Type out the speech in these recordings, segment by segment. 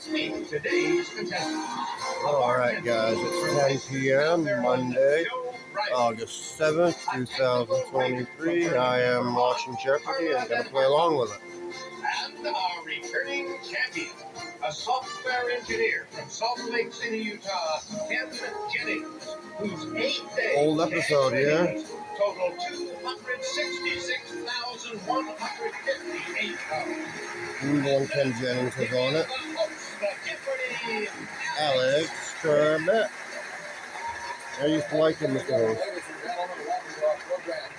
Let's meet today's contestant. Alright guys, it's 10 p.m. Monday, August 7th, 2023. I am watching Jeopardy and going to play along with it. And our returning champion, a software engineer from Salt Lake City, Utah, Ken Jennings, whose 8-day Old episode, yeah. total 266,158 pounds. Evil Ken Jennings is on it. Alex Trebek. I used to like him before. Ladies and gentlemen, welcome to our program.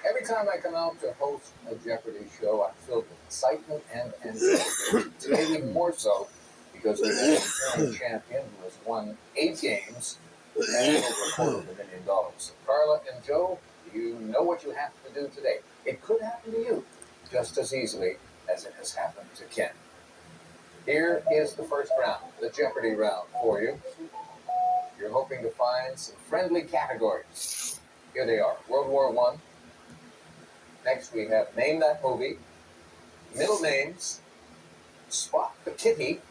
Every time I come out to host a Jeopardy show, I'm filled with excitement and anticipation. Today even more so because the returning champion who has won 8 games and over $250,000. So Carla and Joe, you know what you have to do today. It could happen to you just as easily as it has happened to Ken. Here is the first round, the Jeopardy round for you. You're hoping to find some friendly categories. Here they are. World War I. Next we have Name That Movie, Middle Names, Spot the Kitty,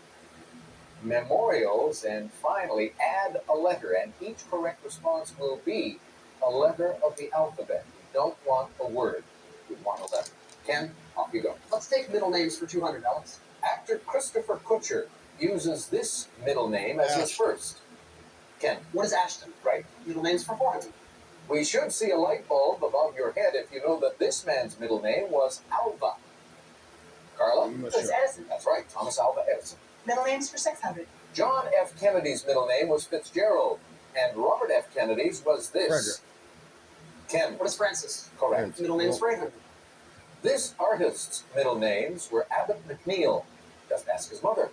Memorials, and finally Add a Letter. And each correct response will be a letter of the alphabet. We don't want a word. We want a letter. Ken, off you go. Let's take middle names for 200, Alex. Actor Christopher Kutcher uses this middle name as his first. Ken. What is Ashton? Right. Middle names for 400. We should see a light bulb above your head if you know that this man's middle name was Alva. Carla? What is Edison? That's right, Thomas Alva Edison. Middle names for 600. John F. Kennedy's middle name was Fitzgerald, and Robert F. Kennedy's was this. Frederick. Ken. What is Francis? Correct. Middle names for 800. This artist's middle names were Abbott McNeil. Just ask his mother.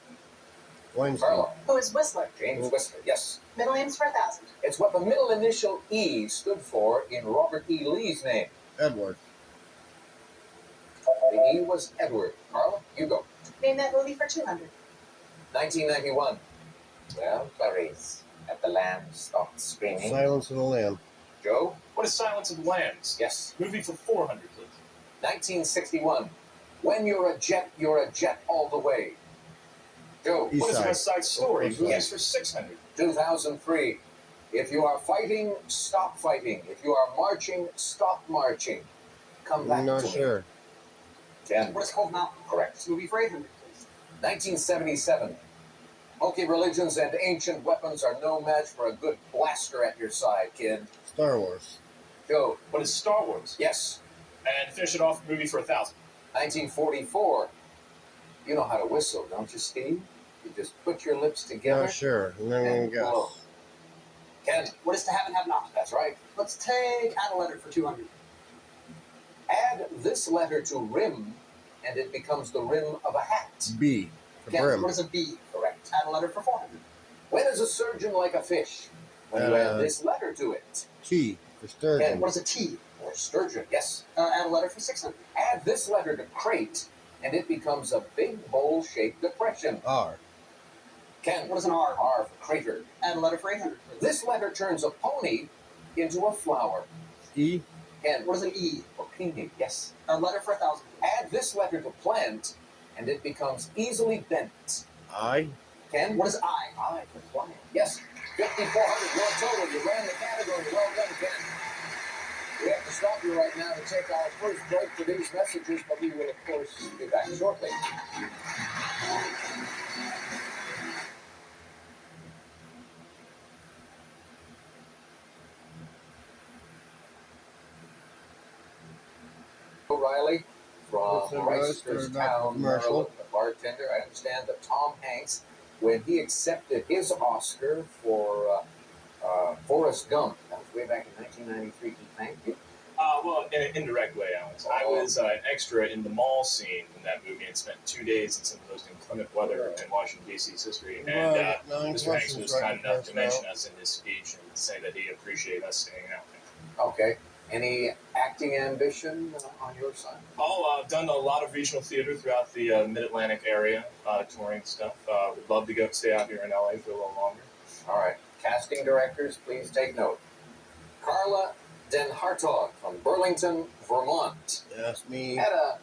Weinstein. Carla. Who is Whistler? James Whistler, yes. Middle names for 1,000. It's what the middle initial E stood for in Robert E. Lee's name. Edward. The E was Edward. Carla, you go. Name that movie for 200. 1991. Well, Clarice, have the lamb stopped screaming? Silence of the Lamb. Joe? What is Silence of the Lambs? Yes. Movie for 400, please. 1961. When you're a jet all the way. Joe? East What is Side. West Side Story? West Movies Side. for 600. 2003. If you are fighting, stop fighting. If you are marching, stop marching. Come back I'm not to sure. me. 10. What is Cold Mountain? Correct. Movie for 800, please. 1977. Multi-religions and ancient weapons are no match for a good blaster at your side, kid. Star Wars. Joe? What is Star Wars? Yes. And finish it off, movie for 1,000. 1944. You know how to whistle, don't you, Steve? You just put your lips together. Not sure. I'm not going and to guess. blow. Ken? What is To Have and Have Not? That's right. Let's take Add a Letter for 200. Add this letter to rim, and it becomes the rim of a hat. B. For Ken, Brim. What is a B? Correct. Add a letter for 400. When is a surgeon like a fish? When you add Uh, this letter to it. T. For Sturgeon. What is a T? Or sturgeon, yes. Add a letter for 600. Add this letter to crate, and it becomes a big bowl-shaped depression. R. Ken, What is an R? R for crater. Add a letter for 800, please. This letter turns a pony into a flower. E. Ken, What is an E? for peony, yes. A letter for 1,000. Add this letter to plant, and it becomes easily bent. I. Ken, What is I? I for plant. Yes, 5,400, your total. You ran the category. Well done, Ken. We have to stop you right now to take our first break for these messages, but we will, of course, be back shortly. O'Reilly from Listen, Reisterstown, commercial. Maryland, the bartender. I understand that Tom Hanks, when he accepted his Oscar for Forrest Gump, that was way back in 1993, he thanked you. Well, in an indirect way, Alex. I was an extra in the mall scene in that movie and spent 2 days in some of the most inclement weather in Washington, D.C.'s history. And Well, 9 Mr. Hanks questions was right kind enough first to mention now. us in his speech and say that he appreciated us staying out there. Okay. Any acting ambition on your side? I've done a lot of regional theater throughout the Mid-Atlantic area, touring stuff. Would love to stay out here in L.A. for a little longer. All right. Casting directors, please take note. Carla Den Hartog from Burlington, Vermont. That's me. Had a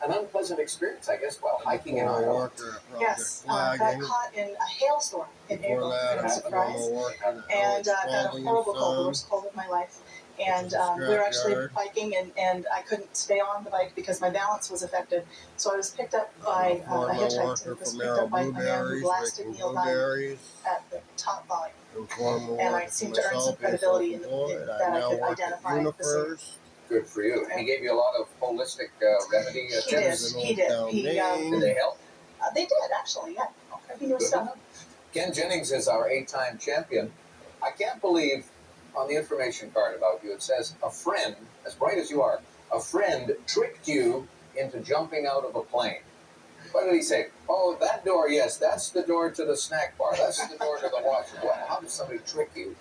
an unpleasant experience, I guess, while hiking in Former Iowa. worker at Project Yes, got Flagging. caught in a hailstorm in Before April. that, It was a former surprise. worker at And got a Spalding and horrible cold, the Son. worst cold of my life. And Which is a we were actually scrapyard. biking, and I couldn't stay on the bike because my balance was affected. So I was picked up by Former a hitchhiker. worker Was from picked Merrill up by a man who Blueberries, blasted making me all night blueberries. at the top volume. And former And I worker for seemed to earn some myself, being credibility in self-employed. that I I now could work at identify the scene. Unifers. Good for you. And he gave you a lot of holistic remedy He did. tips. He did. He, Did they help? they did, actually, yeah. Okay. He knew Good stuff. enough. Ken Jennings is our 8-time champion. I can't believe on the information card about you it says a friend, as bright as you are, a friend tricked you into jumping out of a plane. What did he say? Oh, that door, yes, that's the door to the snack bar. That's the door to the washroom. Well, how does somebody trick you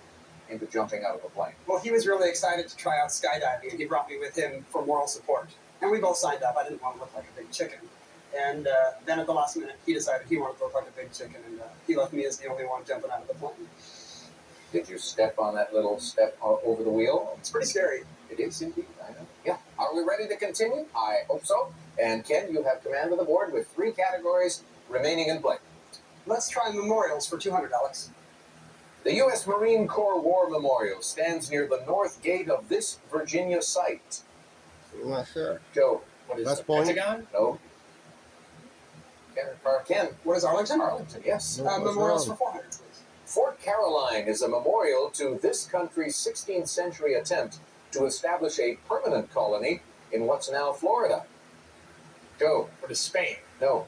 into jumping out of a plane? Well, he was really excited to try out skydiving, and he brought me with him for moral support. And we both signed up. I didn't want to look like a big chicken. And then at the last minute, he decided he wanted to look like a big chicken, and he left me as the only one jumping out of the plane. Did you step on that little step over the wheel? It's pretty scary. It is indeed, I know. Yeah. Are we ready to continue? I hope so. And Ken, you have command of the board with 3 categories remaining in play. Let's try memorials for $200, Alex. The U.S. Marine Corps War Memorial stands near the north gate of this Virginia site. I'm not sure. Joe, What is That's the point. Pentagon? no. Ken, What is Arlington? Arlington, yes. No, what's Memorials wrong? for 400, please. Fort Caroline is a memorial to this country's 16th century attempt to establish a permanent colony in what's now Florida. Joe, What is Spain? no.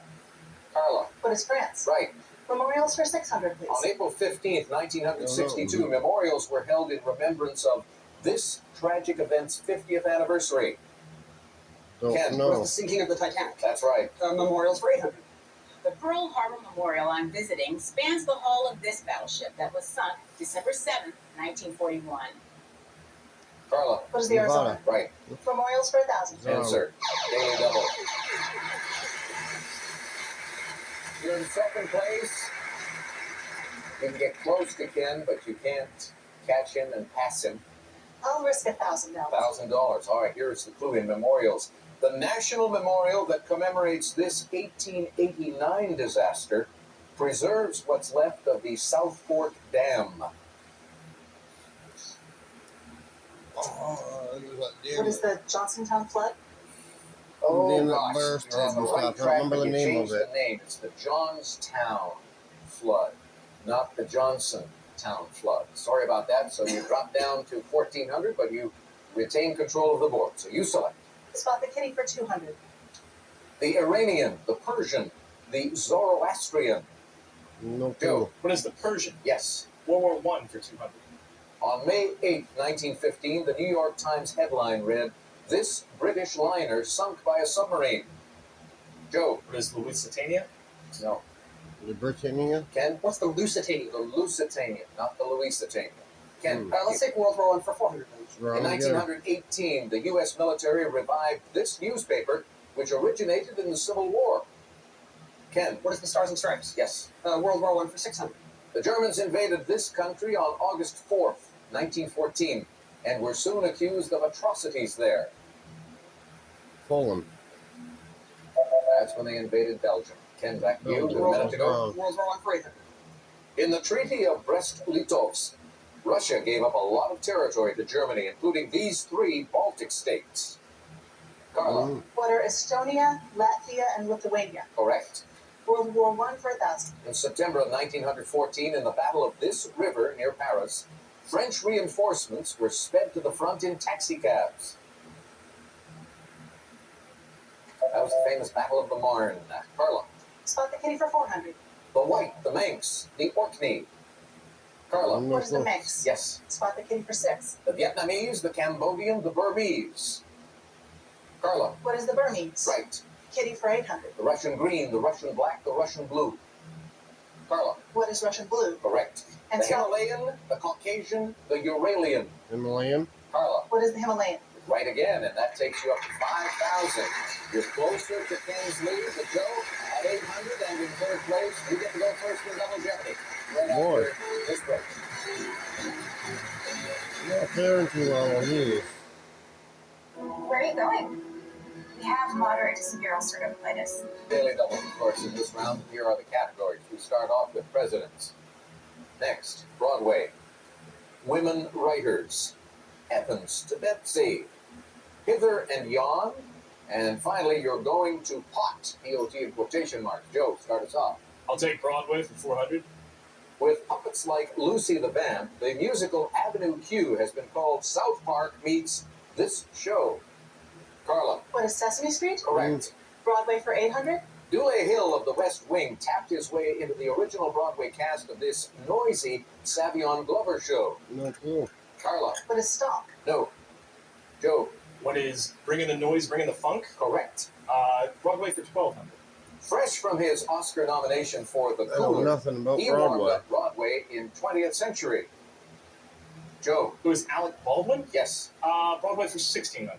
Carla, What is France? right. Memorials for 600, please. On April 15th, 1962, memorials were held in remembrance of this tragic event's 50th anniversary. Don't Ken, What is know. the sinking of the Titanic? That's right. Memorials for 800. The Pearl Harbor Memorial I'm visiting spans the hull of this battleship that was sunk December 7th, 1941. Carla, What is the Nevada. Arizona? right. Memorials for 1,000. No. Answer. Daily double. You're in second place. You can get close to Ken, but you can't catch him and pass him. I'll risk $1,000. $1,000. All right, here's the clue in memorials. The national memorial that commemorates this 1889 disaster preserves what's left of the South Fork Dam. What is the Johnsontown flood? Oh, Dam that gosh. burst You're on the and right stuff. I track, remember but the you name changed of it. the name. It's the Johnstown flood, not the Johnsontown flood. Sorry about that. So you dropped down to 1,400, but you retain control of the board. So you select Spot the kitty for 200. the Iranian, the Persian, the Zoroastrian. No Joe, clue. What is the Persian? yes. World War I for 200. On May 8, 1915, the New York Times headline read, "This British liner sunk by a submarine." Joe, What is Lusitania? no. The Britannia? Ken, What's the Lusitania? the Lusitania, not the Louisitania. Ken, Let's take World War I for 400, please. We're in on together. 1918, the U.S. military revived this newspaper, which originated in the Civil War. Ken, What is the Stars and Stripes? yes. World War I for 600. The Germans invaded this country on August 4th, 1914, and were soon accused of atrocities there. Fulham. That's when they invaded Belgium. Ken, back to you. Belgium. A minute to go. Wrong. World War I for 800. In the Treaty of Brest-Litovsk, Russia gave up a lot of territory to Germany, including these 3 Baltic states. Carla, What are Estonia, Latvia, and Lithuania? correct. World War I for 1,000. In September of 1914, in the Battle of this river near Paris, French reinforcements were sped to the front in taxicabs. That was the famous Battle of the Marne. Carla, Spot the kitty for 400. the White, the Manx, the Orkney. Carla, No What is the clue. Manx? yes. Spot the kitty for 6. The Vietnamese, the Cambodian, the Burmese. Carla, What is the Burmese? right. Kitty for 800. The Russian green, the Russian black, the Russian blue. Carla, What is Russian blue? correct. And The spot, Himalayan, the Caucasian, the Uralian. Himalayan? Carla, what is the Himalayan? right again, and that takes you up to 5,000. You're closer to Ken's lead, but Joe at 800 and in third place. You get to go first in Double Jeopardy. Right Boy. after this break. Not fair into all of these. Where are you going? We have moderate to severe ulcerative colitis. Daily double, of course, in this round. Here are the categories. We start off with presidents. Next, Broadway. Women writers. Heavens to Betsy. Hither and yon. And finally, you're going to pot. P-O-T in quotation marks. Joe, start us off. I'll take Broadway for 400. With puppets like Lucy the Vamp, the musical Avenue Q has been called South Park meets this show. Carla. What is Sesame Street? Correct. Broadway for 800? Dule Hill of the West Wing tapped his way into the original Broadway cast of this noisy Savion Glover show. No clue. Carla. What is Stomp? No. Joe. What is Bringing the Noise, Bringing the Funk? Correct. Broadway for 1200. Fresh from his Oscar nomination for The I know Cooler, nothing about he warmed Broadway. up Broadway in 20th Century. Joe. Who is Alec Baldwin? Yes. Broadway for 1600.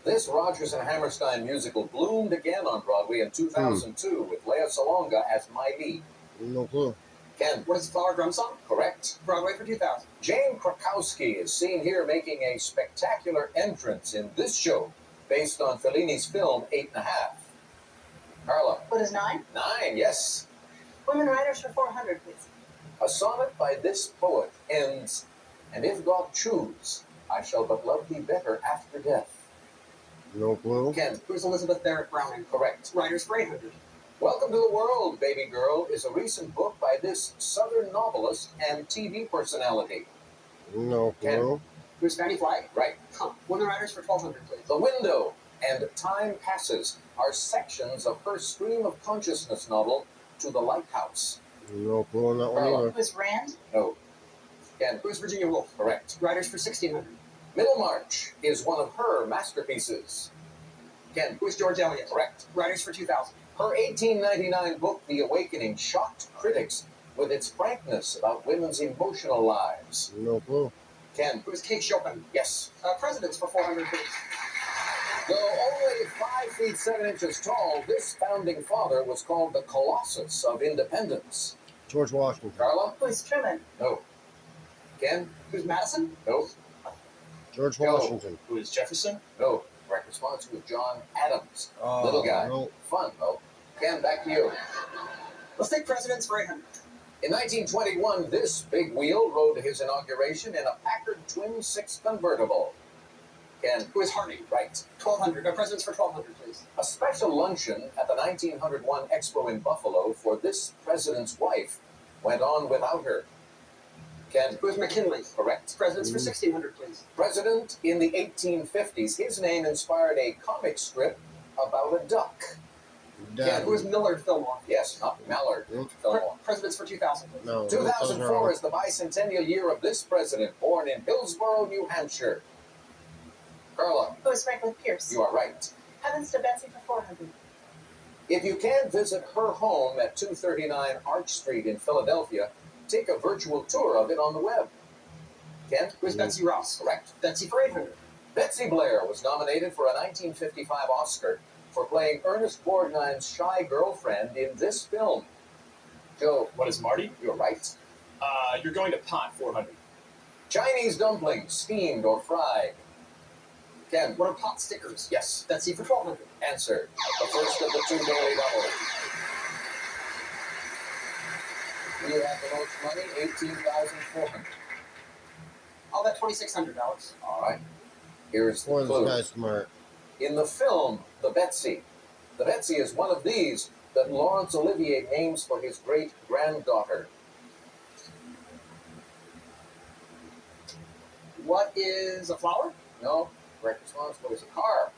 This Rodgers and Hammerstein musical bloomed again on Broadway in 2002 with Lea Salonga as Miley. No clue. Ken. What is Flower Drum Song? Correct. Broadway for 2000. Jane Krakowski is seen here making a spectacular entrance in this show based on Fellini's film 8½. Carla. What is 9? 9, yes. Women writers for 400, please. A sonnet by this poet ends, and if God choose, I shall but love thee better after death. No clue. Ken. Who is Elizabeth Barrett Browning? Correct. Writers for 800. Welcome to the World, Baby Girl is a recent book by this Southern novelist and TV personality. No clue. Who's Fanny Flagg? Right. Huh. Women writers for 1200, please. The Window and Time Passes are sections of her stream of consciousness novel, To the Lighthouse. No clue on that one Carla. either. Who is Rand? No. Ken. Who's Virginia Woolf? Correct. Writers for 1600. Middlemarch is one of her masterpieces. Ken. Who is George Eliot? Correct. Writers for 2000. Her 1899 book, The Awakening, shocked critics with its frankness about women's emotional lives. No clue. Ken. Who is Kate Chopin? Yes. Presidents for 400, please. Though only 5 feet 7 inches tall, this founding father was called the Colossus of Independence. George Washington. Carla? Who is Truman? No. Ken? Who's Madison? No. George Joe. Washington. Who is Jefferson? No. Correct response was John Adams. Oh, Little guy. no. Fun, though. Ken, back to you. Let's take presidents for 800. In 1921, this big wheel rode to his inauguration in a Packard Twin 6 convertible. Ken? Who is Harding? Right. 1200. Presidents for 1200, please. A special luncheon at the 1901 Expo in Buffalo for this president's wife went on without her. Ken? Who is McKinley? Correct. Presidents for 1600, please. President in the 1850s. His name inspired a comic strip about a duck. Dad. Who is Millard Fillmore? Yes, not Mallard. Fillmore. Presidents for 2000, please. No. 2004 is the bicentennial year of this president, born in Hillsborough, New Hampshire. Carla, Who is Franklin Pierce? you are right. Heavens to Betsy for 400. If you can visit her home at 239 Arch Street in Philadelphia, take a virtual tour of it on the web. Ken? Who is Betsy Ross? Correct. Betsy for 800. Betsy Blair was nominated for a 1955 Oscar for playing Ernest Borgnine's shy girlfriend in this film. Joe? What is Marty? You're right. You're going to pot 400. Chinese dumplings, steamed or fried. Ken? What are pot stickers? Yes. Betsy for 1200. Answer. The first of the 2 daily doubles. You have the most money, $18,400. I'll bet $2,600. All right. Here's the Boy, this clue. guy's smart. In the film, The Betsy is one of these that Laurence Olivier names for his great-granddaughter. What is a flower? No, correct response was a car.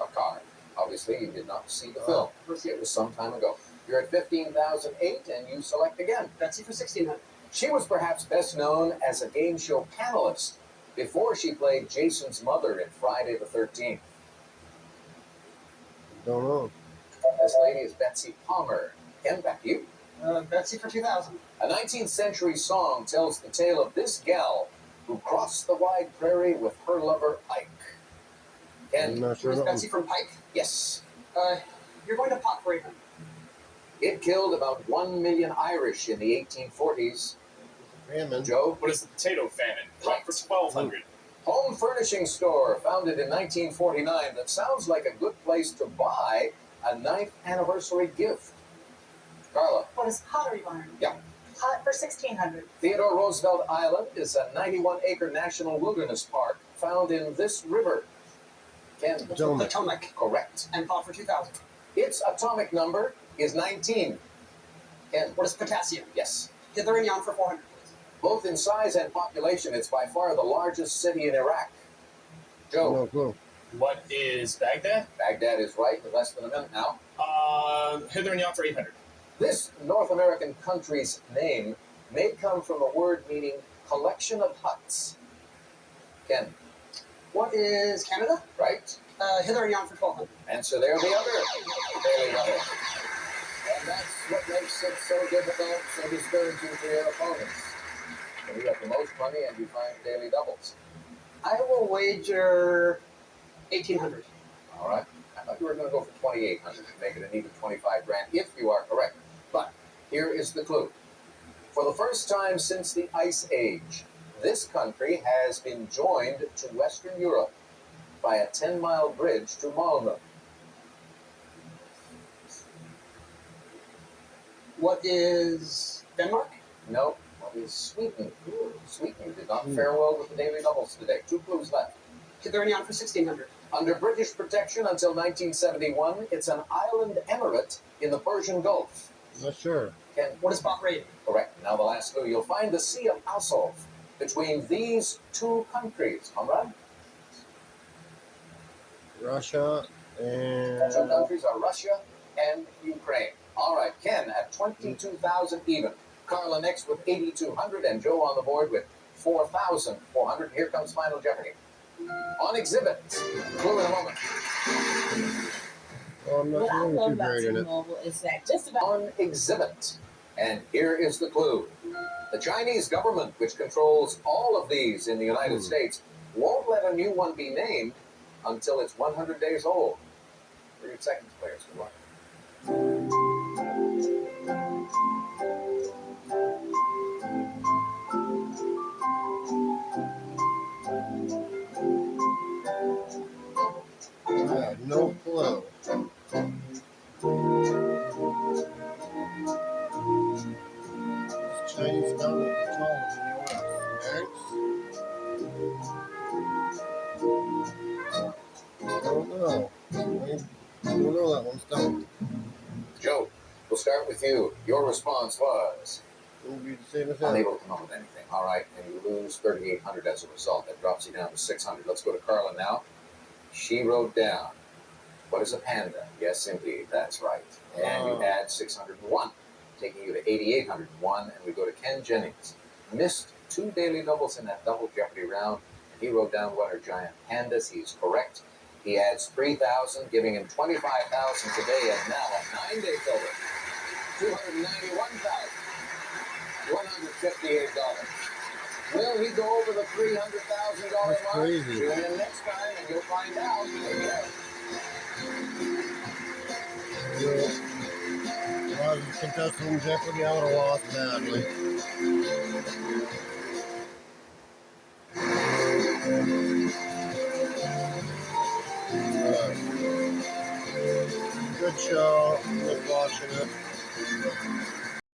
A car. Obviously, you did not see the film. It was some time ago. You're at 15,008, and you select again. Betsy for 1600. She was perhaps best known as a game show panelist before she played Jason's mother in Friday the 13th. Don't know. This lady is Betsy Palmer. Ken, back to you. Betsy for 2000. A 19th century song tells the tale of this gal who crossed the wide prairie with her lover Ike. I'm Ken? not Who sure. is that Betsy one. from Pike? Yes. You're going to pot for 800. It killed about 1 million Irish in the 1840s. Famine. Joe? What is the potato famine? Pot for 1200. Home furnishing store founded in 1949 that sounds like a good place to buy a 9th anniversary gift. Carla. What is Pottery Barn? Yeah. Hot for 1600. Theodore Roosevelt Island is a 91-acre national wilderness park found in this river. Ken. Potomac. Correct. And fought for 2000. Its atomic number is 19. Ken. What is potassium? Yes. Hither and yon for 400. Both in size and population, it's by far the largest city in Iraq. Joe. No clue. What is Baghdad? Baghdad is right in less than a minute now. Hither and yon for 800. This North American country's name may come from a word meaning collection of huts. Ken. What is Canada? Right? Hither and yon for 1200. Answer there, the other. Daily double. And that's what makes it so difficult, so discouraging for your opponents. When you have the most money and you find daily doubles. I will wager 1800. All right. I thought you were going to go for 2,800 to make it an even 25 grand if you are correct. But here is the clue. For the first time since the Ice Age, this country has been joined to Western Europe by a 10-mile bridge to Malmö. What is Denmark? No, what is Sweden? Sweden did not fare well with the daily doubles today. 2 clues left. Hither and yon for 1600. Under British protection until 1971, it's an island emirate in the Persian Gulf. Not sure. Ken. What is Bahrain? Correct. Now the last clue. You'll find the Sea of Azov between these 2 countries. Conrad? Russia and... The 2 countries are Russia and Ukraine. All right, Ken at 22,000 even. Carla next with 8,200 and Joe on the board with 4,400. Here comes Final Jeopardy. On exhibit. Clue in a moment. Oh, I'm not What I doing love too about great in it. T-Mobile is that just about On exhibit. And here is the clue. The Chinese government, which controls all of these in the United States, won't let a new one be named until it's 100 days old. 30 seconds, players. Good luck. I have no clue. It's Chinese government control in the U.S. Next. I don't know. I don't know that one. Stumped. Joe, we'll start with you. Your response was It will be the same as that. unable to come up with anything. All right, and you lose 3,800 as a result. That drops you down to 600. Let's go to Carla now. She wrote down, what is a panda? Yes, indeed, that's right. And you add 601, taking you to 8,801, and we go to Ken Jennings. Missed 2 daily doubles in that double Jeopardy round, and he wrote down what are giant pandas. He's correct. He adds 3,000, giving him 25,000 today, and now a 9-day total, $291,158. Will he go over the $300,000 mark? That's crazy. Tune in next time and you'll find out. If I was a contestant in Jeopardy, I would have lost badly. Good show. Good watching it.